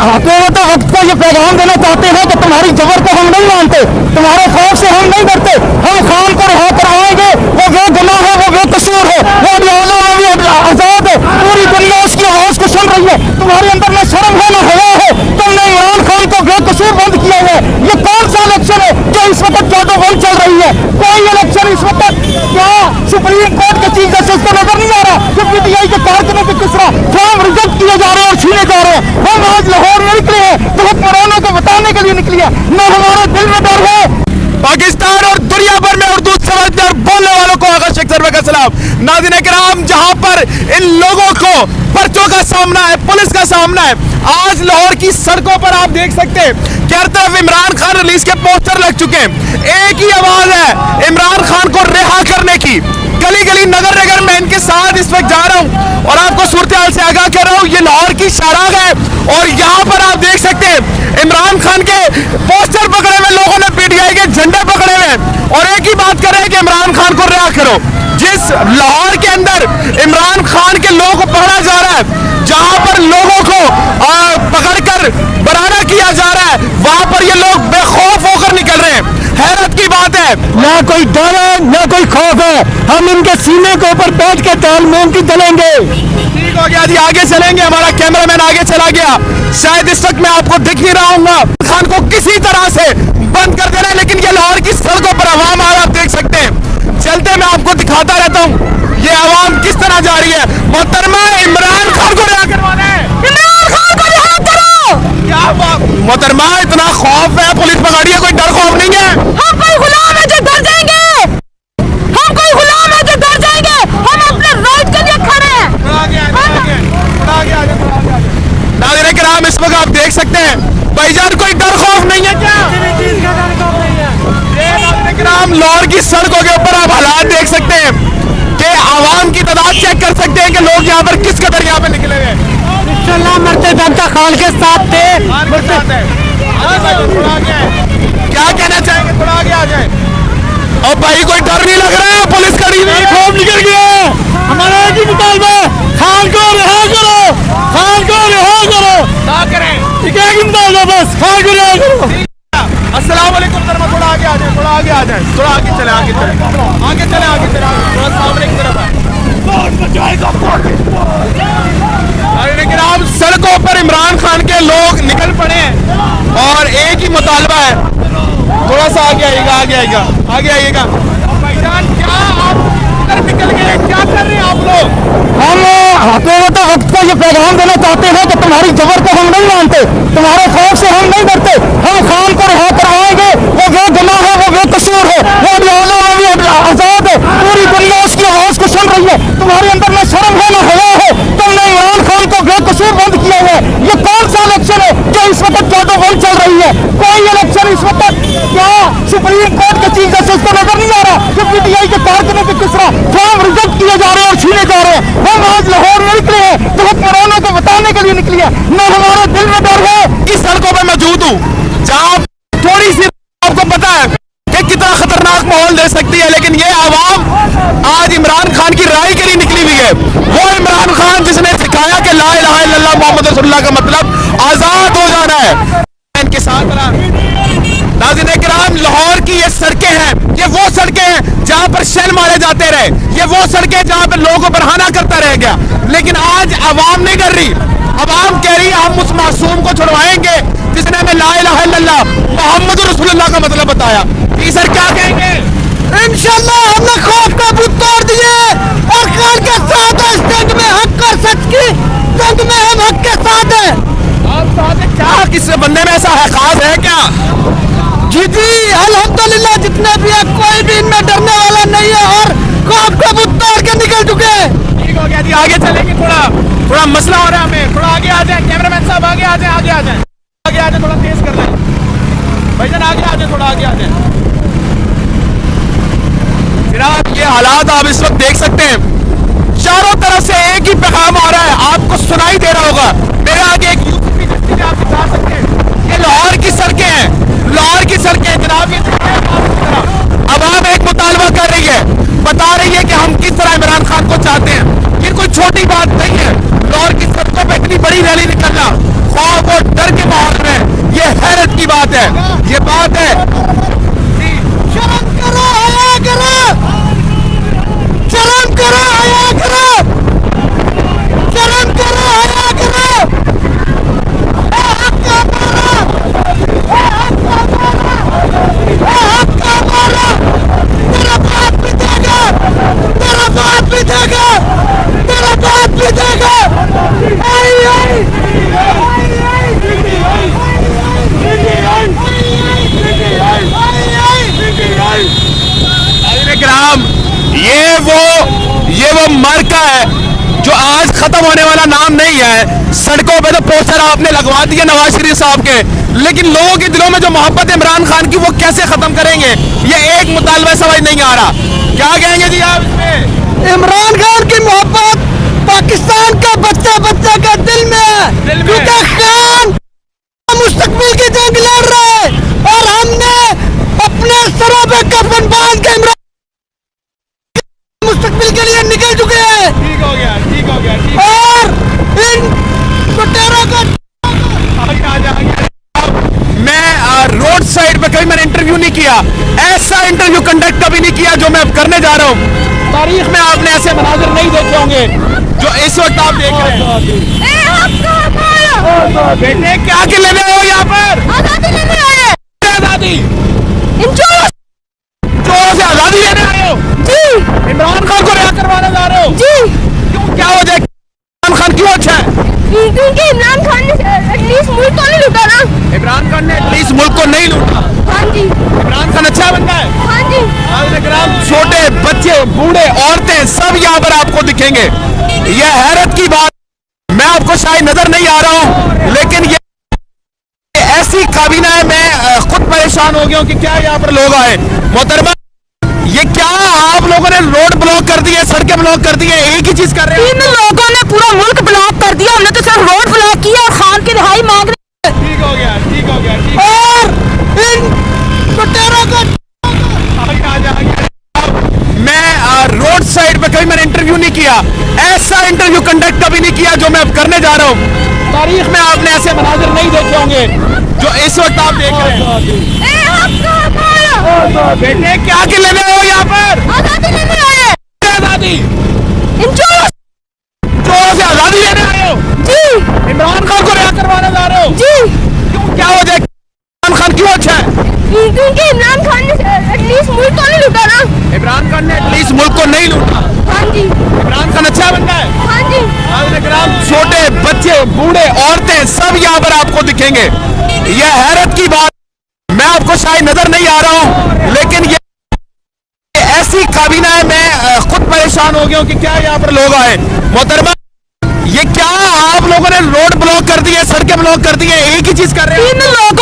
हुकूमत वक्त को ये पैगाम देना चाहते हैं कि तुम्हारी जबर को हम नहीं मानते, तुम्हारे खौफ से हम नहीं डरते, हम खान को रिहा करवाएंगे। वो बेगुनाह है, वो बेकसूर है, वो अडियाला है, वो आजाद है, पूरी दुनिया उसकी आवाज को सुन रही है। तुम्हारे अंदर न शर्म है न हया है, तुमने इमरान खान को बेकसूर बंद किया है। ये कौन सा इलेक्शन है जो इस वक्त चौदह बंद चल रही है? कोई इलेक्शन इस वक्त क्या सुप्रीम कोर्ट के चीफ जस्टिस को नजर नहीं आ रहा कि पीटीआई के कारकुनों के किस तरह फॉर्म रिजेक्ट किए जा रहे हैं और छीने जा रहे हैं? हम आज लाहौर में निकले हैं तो हुक्मरानों को बताने के लिए निकली है, न हमारे दिल में डर है। पाकिस्तान और दुनिया भर में उर्दू समझने और बोलने वालों को आगा शेख सरवर का सलाम। नाज़रीन किराम, जहां पर इन लोगों को पर्चों का सामना है, पुलिस का सामना है, आज लाहौर की सड़कों पर आप देख सकते हैं कि हर तरफ इमरान खान रिलीज के पोस्टर लग चुके हैं। एक ही आवाज है इमरान खान को रिहा करने की। गली गली नगर नगर में इनके साथ इस वक्त जा रहा हूं और आपको सूरत हाल से आगाह कर रहा हूं। ये लाहौर की शाहराग है और यहाँ पर आप देख सकते हैं इमरान खान के पोस्टर पकड़े हुए लोगों ने पीटीआई के झंडे पकड़े हुए और एक ही बात कर रहे हैं कि इमरान खान को रिहा करो। जिस लाहौर के अंदर इमरान खान के लोगों को पकड़ा जा रहा है, जहां पर लोगों को पकड़कर बराना किया जा रहा है, वहां पर ये लोग बेखौफ होकर निकल रहे हैं। हैरत की बात है, ना कोई डर है ना कोई खौफ है, हम इनके सीने के ऊपर बैठ के ताल मोमबत्ती जलेंगे। ठीक हो गया जी, आगे चलेंगे। हमारा कैमरामैन आगे चला गया, शायद इस वक्त मैं आपको दिख नहीं रहा हूँ। खान को किसी तरह से बंद कर देना है, लेकिन ये लाहौर की सड़कों पर आवाम आ रहा है, आप देख सकते हैं। चलते मैं आपको दिखाता रहता हूँ ये आवाम किस तरह जा रही है। मोहतरमा, इमरान खान को रिहा करवाना है, इमरान खान को रिहा करो। क्या बात मोहतरमा, इतना खौफ है, पुलिस पकड़ी है, कोई डर खौफ नहीं है? हम कोई गुलाम है जो डर जाएंगे, हम कोई गुलाम है जो डर जाएंगे, हम अपने राइट के लिए खड़े हैं। नाज़रीन किराम, इस वक्त आप देख सकते हैं भाईजान कोई डर खौफ नहीं है क्या? नाज़रीन किराम, लाहौर की सड़कों के ऊपर आप हालात देख सकते हैं कि आवाम की तादाद चेक कर सकते हैं कि लोग यहाँ पर किस कदर यहाँ पे निकले हुए हैं। इंशाल्लाह मरते दम तक खान के साथ थे। क्या कहना चाहेंगे, थोड़ा आगे आ जाए। और भाई कोई डर नहीं लग रहा है, पुलिस खड़ी नहीं, खौफ निकल गया। हमारा एक ही मुतालबा है, खान को रिहा करो, खान को रिहा करो। क्या करें, ठीक है, एक ही मुतालबा बस, खान को रिहा करो। अस्सलाम वालेकुम। थोड़ा आगे आ जाए, थोड़ा आगे आ जाए, थोड़ा आगे चले, आगे चले, आगे चले, आगे चले, थोड़ा सामने की तरफ है। लेकिन आप सड़कों पर इमरान खान के लोग निकल पड़े हैं और एक ही मुतालबा है, थोड़ा सा आगे आइएगा, आगे आइएगा, आगे आइएगा। भाईजान, क्या आप इधर निकल गए, क्या कर रहे हैं आप लोग? हम हुकूमत वक्त को ये पैगाम देना चाहते हैं कि तुम्हारी जबर को हम नहीं मानते, तुम्हारे खौफ से हम नहीं डरते, हम खान को रिहा करवाएंगे। वो बेगुनाह है, वो बेकसूर है, वो अडियाला है, वो आजाद है, पूरी दुनिया उसकी आवाज को सुन रही है। तुम्हारे अंदर न शर्म है न हया है, तुमने इमरान खान को बेकसूर बंद किया है। ये कौन सा इलेक्शन है जो इस वक्त चौदह बंद चल रही है? कोई इलेक्शन इस वक्त क्या सुप्रीम कोर्ट के चीफ जस्टिस को नजर नहीं आ रहा कि पीटीआई के कारकुनों के किस तरह फॉर्म रिजेक्ट किए जा रहे हैं और छीने जा रहे हैं? हम आज लाहौर में निकले हैं तो हुक्मरानों को बताने के लिए निकली है, न हमारे दिल में डर है। इस सड़कों पर मौजूद हूँ जहाँ थोड़ी सी आपको पता है कि कितना खतरनाक माहौल दे सकती है, लेकिन ये आवाम आज इमरान खान की राय के लिए निकली हुई है। वो इमरान खान जिसने सिखाया कि ला इलाहा इल्लल्लाह मोहम्मद रसूलुल्लाह का मतलब आजाद हो जाना है, इनके साथ रहा। नाज़रीन किराम, लाहौर की ये सड़कें हैं, ये वो सड़कें हैं जहां पर शेल मारे जाते रहे, ये वो सड़कें जहां पर लोगों को बरहाना करता रह गया। लेकिन आज आवाम नहीं कर रही, आवाम कह रही हम उस मासूम को छुड़वाएंगे जिसने हमें ला इलाहा इल्लल्लाह मोहम्मद रसूलुल्लाह का मतलब बताया। सर क्या कहेंगे? इंशाल्लाह हमने खौफ का बुत तोड़ दिए और खान के साथ है, इस जंग में हक और सच की जंग में हम हक के साथ हैं। आप साथ हैं क्या? किस बंदे में ऐसा है, खास है क्या? जी जी अल्हम्दुलिल्लाह, जितने भी है कोई भी इनमें डरने वाला नहीं है और खौफ का बुत तोड़ के निकल चुके हैं। ठीक हो गया जी, आगे चलेंगे। थोड़ा मसला हो रहा है हमें, थोड़ा आगे आ जाए। कैमरामैन साहब आगे आ जाए, आगे आ जाए, आगे आ जाए, थोड़ा तेज कर लें भाईजान, आगे आ जाए, थोड़ा आगे आ जाए। जनाब, ये हालात आप इस वक्त देख सकते हैं, चारों तरफ से एक ही पैगाम आ रहा है, आपको सुनाई दे रहा होगा। मेरे आगे एक यूसुफी दस्ती में आप दिखा सकते हैं, ये लाहौर की सड़कें हैं, लाहौर की सड़कें जनाब। ये अब आप एक मुतालबा कर रही है, बता रही है कि हम किस तरह इमरान खान को चाहते हैं। ये कोई छोटी बात नहीं है, लाहौर की सड़कों पर इतनी बड़ी रैली निकलना, खौफ और डर के बात है, ये बात है। शर्म करो, हया करो, शर्म करो, हया करो, शर्म करो, हया करो। ए हक्का मारा, ए हक्का मारा, ए हक्का मारा। तेरा बाप भी देगा, तेरा बाप भी देगा, तेरा बाप भी देगा। आई आई ग्राम, ये वो मार्का है जो आज खत्म होने वाला नाम नहीं है। सड़कों पे तो पोस्टर आपने लगवा दिए नवाज शरीफ साहब के, लेकिन लोगों के दिलों में जो मोहब्बत है इमरान खान की वो कैसे खत्म करेंगे, ये एक मुतालबा समझ नहीं आ रहा। क्या कहेंगे जी आप इसमें? इमरान खान की मोहब्बत पाकिस्तान का बच्चा बच्चा का दिल में है, दिल में। क्योंकि खान मुस्तकबिल की जंग लड़ रहा है और हमने अपने सरों पे कफन बांध के इमरान मुस्तकबिल के लिए निकल चुके हैं। ठीक हो गया, ठीक हो गया, ठीक। और इन लुटेरों को मैं रोड साइड पे कभी मैंने इंटरव्यू नहीं किया, ऐसा इंटरव्यू कंडक्ट कभी नहीं किया जो मैं अब करने जा रहा हूँ। तारीख में आपने ऐसे मनाजिर नहीं देखे होंगे जो इस वक्त आप देख रहे हैं। ए हक्का मारा, बेटे क्या के लेने हो यहाँ पर? आजादी लेने आए हैं। आजादी, इन चोरों से आजादी लेने आए हो? जी इमरान खान को रिहा करवाने जा रहे हो? जी, क्यों, क्या वजह? इमरान खान क्यों अच्छा है? क्योंकि इमरान खान ने एटलीस्ट मुल्क को नहीं लूटा ना। इमरान खान ने एटलीस्ट मुल्क को नहीं लूटा। हाँ जी, इमरान खान अच्छा बंदा है। हाँ जी, छोटे बच्चे, बूढ़े, औरतें सब यहाँ पर आपको दिखेंगे। यह हैरत की बात, मैं आपको शायद नजर नहीं आ रहा हूँ, लेकिन ये ऐसी काबीना है, मैं खुद परेशान हो गया हूँ कि क्या यहाँ पर लोग आए। मोहतरमा, ये क्या आप लोगों ने रोड ब्लॉक कर दिए, सड़कें ब्लॉक कर दी है, एक ही चीज कर रहे हैं? इन लोगों ने पूरा मुल्क ब्लॉक कर दिया, हमने तो सिर्फ रोड ब्लॉक किया और खान की रिहाई मांग रहे हैं। ठीक हो गया, ठीक हो गया, ठीक। और इन लुटेरों को मैं रोड साइड पे कभी मैंने इंटरव्यू नहीं किया, ऐसा इंटरव्यू कंडक्ट कभी नहीं किया जो मैं अब करने जा रहा हूँ। तारीख में आपने ऐसे मनाजिर नहीं देखे होंगे जो इस वक्त आप देख रहे हैं। ए हक्का मारा, बेटे क्या के लेने हो यहाँ पर? आजादी लेने आए हैं। आजादी, इन चोरों से आजादी लेने आए हो? जी इमरान खान को रिहा करवाने जा रहे हो? जी, क्यों, क्या वजह? इमरान खान क्यों अच्छा है? क्योंकि इमरान खान ने एटलीस्ट मुल्क को नहीं लूटा ना। इमरान खान ने एटलीस्ट मुल्क को नहीं लूटा। हाँ जी, इमरान खान अच्छा बंदा है। हाँ जी, छोटे बच्चे, बूढ़े, औरतें सब यहाँ पर आपको दिखेंगे। यह हैरत की बात, मैं आपको शायद नजर नहीं आ रहा हूँ, लेकिन ये ऐसी काबीना है, मैं खुद परेशान हो गया हूँ कि क्या यहाँ पर लोग आए। मोहतरमा, ये क्या आप लोगों ने रोड ब्लॉक कर दिए, सड़कें ब्लॉक कर दी है, एक ही चीज कर रहे हैं? इन लोगों